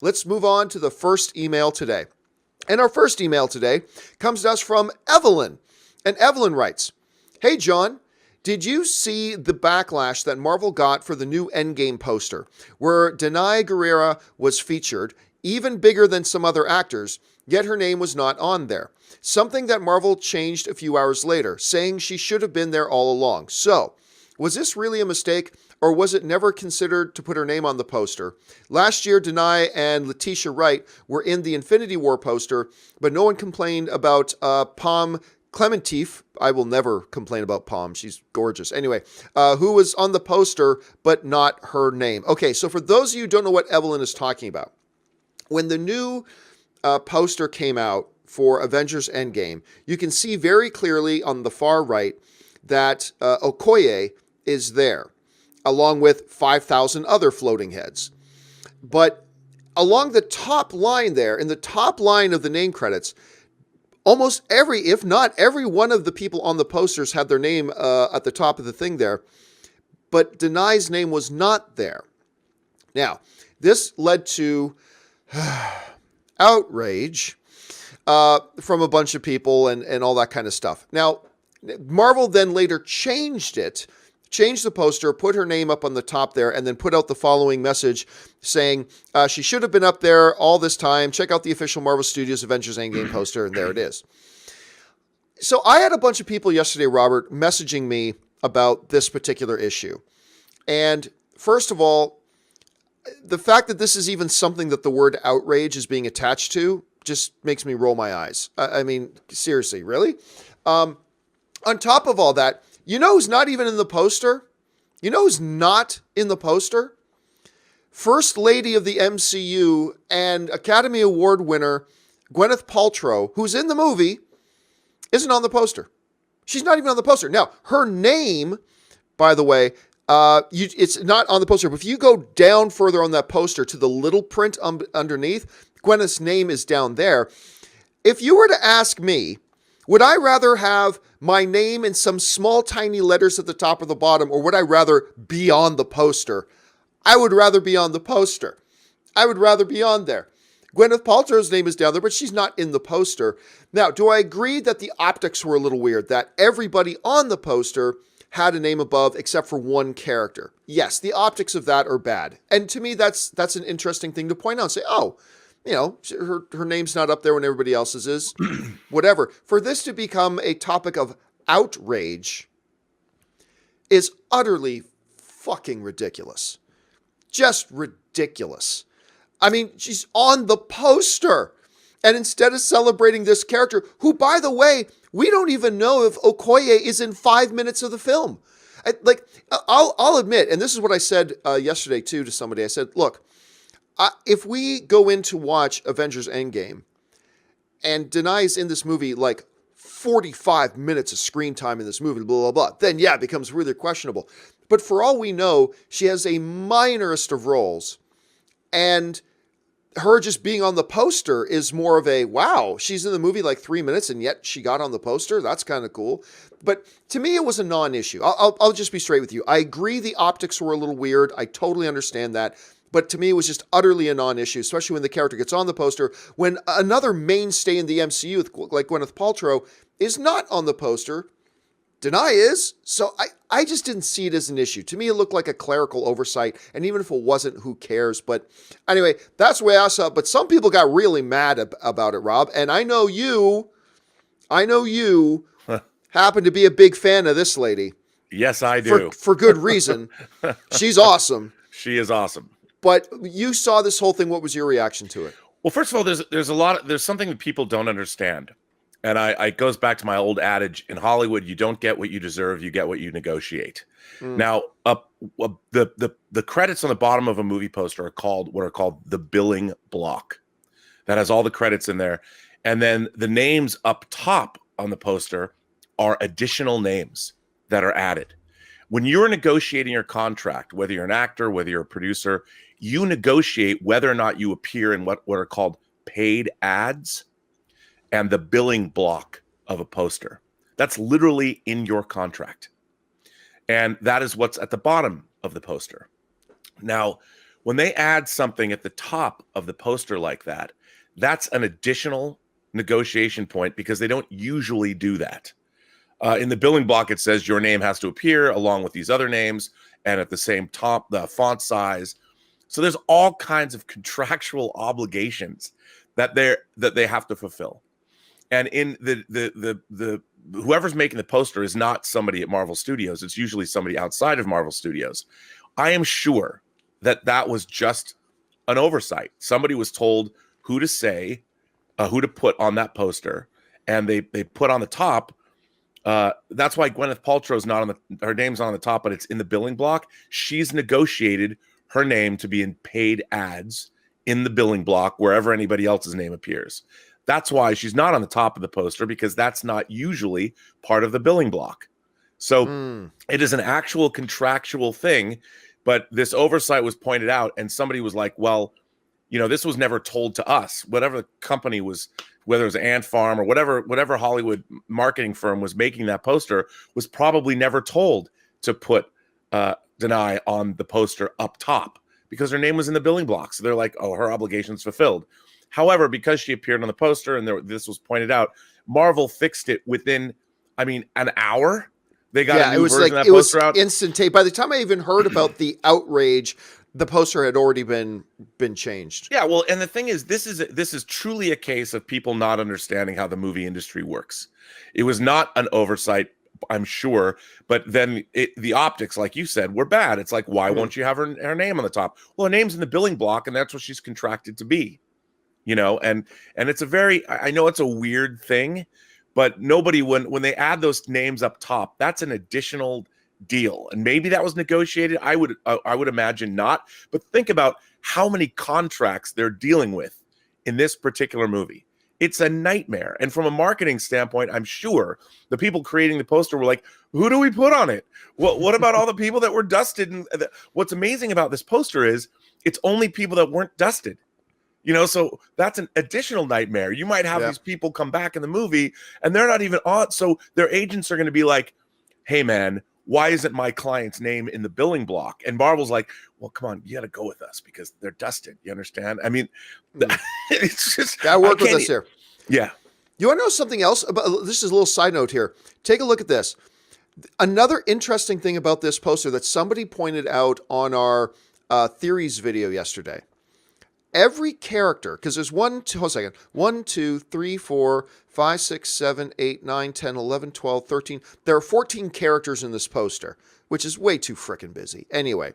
Let's move on to the first email today. And our first email today comes to us from Evelyn. And Evelyn writes, "Hey, John, did you see the backlash that Marvel got for the new Endgame poster, where Danai Gurira was featured, even bigger than some other actors, yet her name was not on there? Something that Marvel changed a few hours later, saying she should have been there all along. So, was this really a mistake, or was it never considered to put her name on the poster? Last year, Danai and Letitia Wright were in the Infinity War poster, but no one complained about Pom Klementieff. I will never complain about Pom. She's gorgeous. Anyway, who was on the poster, but not her name." Okay, so for those of you who don't know what Evelyn is talking about, when the new poster came out for Avengers Endgame, you can see very clearly on the far right that Okoye is there, along with 5,000 other floating heads. But along the top line there, in the top line of the name credits, almost every, if not every one of the people on the posters had their name at the top of the thing there, but Danai's name was not there. Now, this led to outrage from a bunch of people and all that kind of stuff. Now, Marvel then later changed the poster, put her name up on the top there, and then put out the following message saying, she should have been up there all this time. Check out the official Marvel Studios Avengers Endgame poster, and there it is. So I had a bunch of people yesterday, Robert, messaging me about this particular issue. And first of all, the fact that this is even something that the word outrage is being attached to just makes me roll my eyes. I mean, seriously, really? On top of all that, you know who's not even in the poster? You know who's not in the poster? First Lady of the MCU and Academy Award winner Gwyneth Paltrow, who's in the movie, isn't on the poster. She's not even on the poster. Now, her name, by the way, it's not on the poster, but if you go down further on that poster to the little print underneath, Gwyneth's name is down there. If you were to ask me, would I rather have my name in some small tiny letters at the top or the bottom, or would I rather be on the poster? I would rather be on the poster. I would rather be on there. Gwyneth Paltrow's name is down there, but she's not in the poster. Now, do I agree that the optics were a little weird, that everybody on the poster had a name above except for one character? Yes, the optics of that are bad. And to me, that's an interesting thing to point out and say, oh, you know, her name's not up there when everybody else's is. Whatever. For this to become a topic of outrage is utterly fucking ridiculous. Just ridiculous. I mean, she's on the poster. And instead of celebrating this character, who, by the way, we don't even know if Okoye is in 5 minutes of the film. I'll admit, and this is what I said yesterday, too, to somebody. I said, look, if we go in to watch Avengers Endgame and Danai's in this movie like 45 minutes of screen time in this movie, blah, blah, blah, then yeah, it becomes really questionable. But for all we know, she has a minorest of roles. And her just being on the poster is more of a, wow, she's in the movie like 3 minutes and yet she got on the poster. That's kind of cool. But to me, it was a non-issue. I'll just be straight with you. I agree the optics were a little weird. I totally understand that. But to me, it was just utterly a non-issue, especially when the character gets on the poster, when another mainstay in the MCU, like Gwyneth Paltrow, is not on the poster. Danai is. So I just didn't see it as an issue. To me, it looked like a clerical oversight. And even if it wasn't, who cares? But anyway, that's the way I saw it. But some people got really mad about it, Rob. And I know you happen to be a big fan of this lady. Yes, I do. For good reason. She's awesome. She is awesome. But you saw this whole thing. What was your reaction to it? Well, first of all, there's something that people don't understand. And it goes back to my old adage in Hollywood: you don't get what you deserve, you get what you negotiate. Now, the credits on the bottom of a movie poster are called the billing block. That has all the credits in there. And then the names up top on the poster are additional names that are added. When you're negotiating your contract, whether you're an actor, whether you're a producer, you negotiate whether or not you appear in what are called paid ads and the billing block of a poster. That's literally in your contract. And that is what's at the bottom of the poster. Now, when they add something at the top of the poster like that, that's an additional negotiation point because they don't usually do that. In the billing block, it says your name has to appear along with these other names and at the same top, the font size. So there's all kinds of contractual obligations that they have to fulfill. And in the whoever's making the poster is not somebody at Marvel Studios. It's usually somebody outside of Marvel Studios. I am sure that was just an oversight. Somebody was told who to say, who to put on that poster, and they put on the top. That's why Gwyneth Paltrow's not on her name's on the top, but it's in the billing block. She's negotiated her name to be in paid ads in the billing block wherever anybody else's name appears. That's why she's not on the top of the poster, because that's not usually part of the billing block. So it is an actual contractual thing, but this oversight was pointed out, and somebody was like, well, this was never told to us. Whatever the company was, whether it was Ant Farm or whatever Hollywood marketing firm was making that poster, was probably never told to put Danai on the poster up top because her name was in the billing block. So they're like, oh, her obligation's fulfilled. However, because she appeared on the poster and this was pointed out, Marvel fixed it within, an hour. They got a new version of that poster out. Instant. By the time I even heard about the outrage, the poster had already been changed. Yeah, well, and the thing is, this is truly a case of people not understanding how the movie industry works. It was not an oversight, I'm sure, but then the optics, like you said, were bad. It's like, why won't you have her name on the top? Well, her name's in the billing block, and that's what she's contracted to be. And it's I know it's a weird thing, but nobody, when they add those names up top, that's an additional deal. And maybe that was negotiated. I would imagine not. But think about how many contracts they're dealing with in this particular movie. It's a nightmare. And from a marketing standpoint, I'm sure the people creating the poster were like, who do we put on it? What about all the people that were dusted? And what's amazing about this poster is it's only people that weren't dusted. So that's an additional nightmare. You might have these people come back in the movie and they're not even on. So their agents are going to be like, hey, man, why isn't my client's name in the billing block? And Marvel's like, well, come on, you got to go with us because they're dusted. You understand? It's just, gotta work with us here. Yeah. You want to know something else? This is a little side note here. Take a look at this. Another interesting thing about this poster that somebody pointed out on our theories video yesterday. Every character, because there's 1, 2, 3, 4, 5, 6, 7, 8, 9, 10, 11, 12, 13. There are 14 characters in this poster, which is way too frickin' busy. Anyway,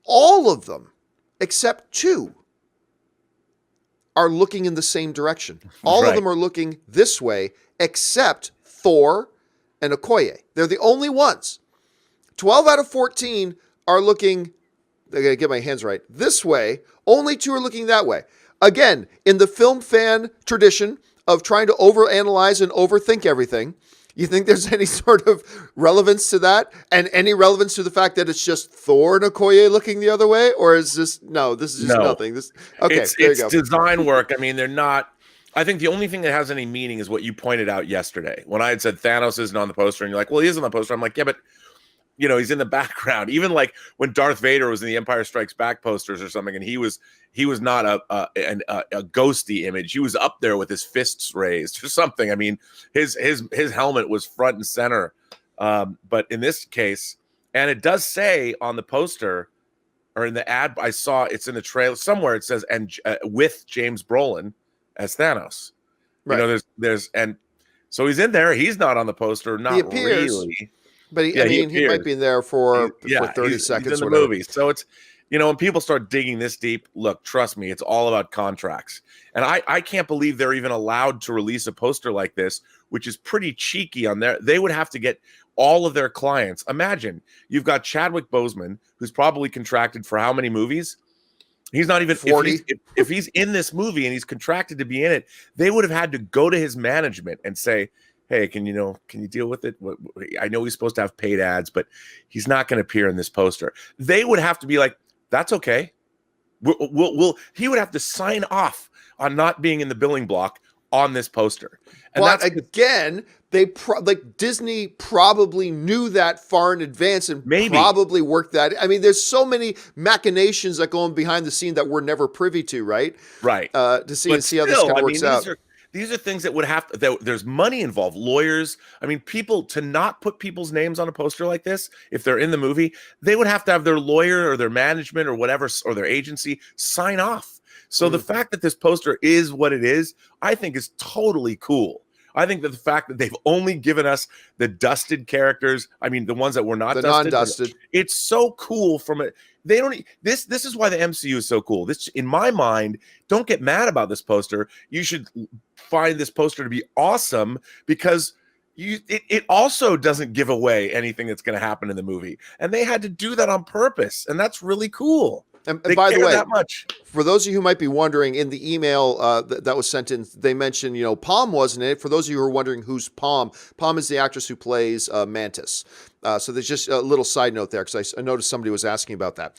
all of them, except 2, are looking in the same direction. All of them are looking this way, except Thor and Okoye. They're the only ones. 12 out of 14 are looking, I gotta get my hands right, this way. Only 2 are looking that way. Again, in the film fan tradition of trying to overanalyze and overthink everything, you think there's any sort of relevance to that? And any relevance to the fact that it's just Thor and Okoye looking the other way? Or is this, this is just nothing. There you go. It's design work. They're not, I think the only thing that has any meaning is what you pointed out yesterday. When I had said Thanos isn't on the poster, and you're like, well, he is on the poster. I'm like, yeah, but he's in the background. Even like when Darth Vader was in the Empire Strikes Back posters or something, and he was not a ghosty image. He was up there with his fists raised or something. His helmet was front and center. But in this case, and it does say on the poster or in the ad, I saw it's in the trailer somewhere. It says with James Brolin as Thanos. Right. There's and so he's in there. He's not on the poster. Not really. But he might be in there for 30 seconds. He's in the movie. So it's, when people start digging this deep, look, trust me, it's all about contracts. And I can't believe they're even allowed to release a poster like this, which is pretty cheeky on there. They would have to get all of their clients. Imagine you've got Chadwick Boseman, who's probably contracted for how many movies? He's not even 40. If he's in this movie and he's contracted to be in it, they would have had to go to his management and say, hey, can you deal with it? I know he's supposed to have paid ads, but he's not going to appear in this poster. They would have to be like, that's okay. He would have to sign off on not being in the billing block on this poster. And but that's again, Disney probably knew that far in advance and Maybe. probably worked that. I mean, there's so many machinations that go on behind the scene that we're never privy to, right? right. To see But how this still, kind of works out. These are things that would have to, there's money involved, lawyers. I mean, people, to not put people's names on a poster like this, if they're in the movie, they would have to have their lawyer or their management or whatever, or their agency sign off. So the fact that this poster is what it is, I think is totally cool. I think that the fact that they've only given us the dusted characters, I mean, the ones that were not the dusted, non-dusted, it's so cool from it. They don't, this is why the MCU is so cool. This, in my mind, don't get mad about this poster. You should find this poster to be awesome because it also doesn't give away anything that's going to happen in the movie. And they had to do that on purpose. And that's really cool. And by the way, that much. For those of you who might be wondering, in the email that was sent in, they mentioned, Pom wasn't in it. For those of you who are wondering who's Pom, Pom is the actress who plays Mantis. So there's just a little side note there because I noticed somebody was asking about that.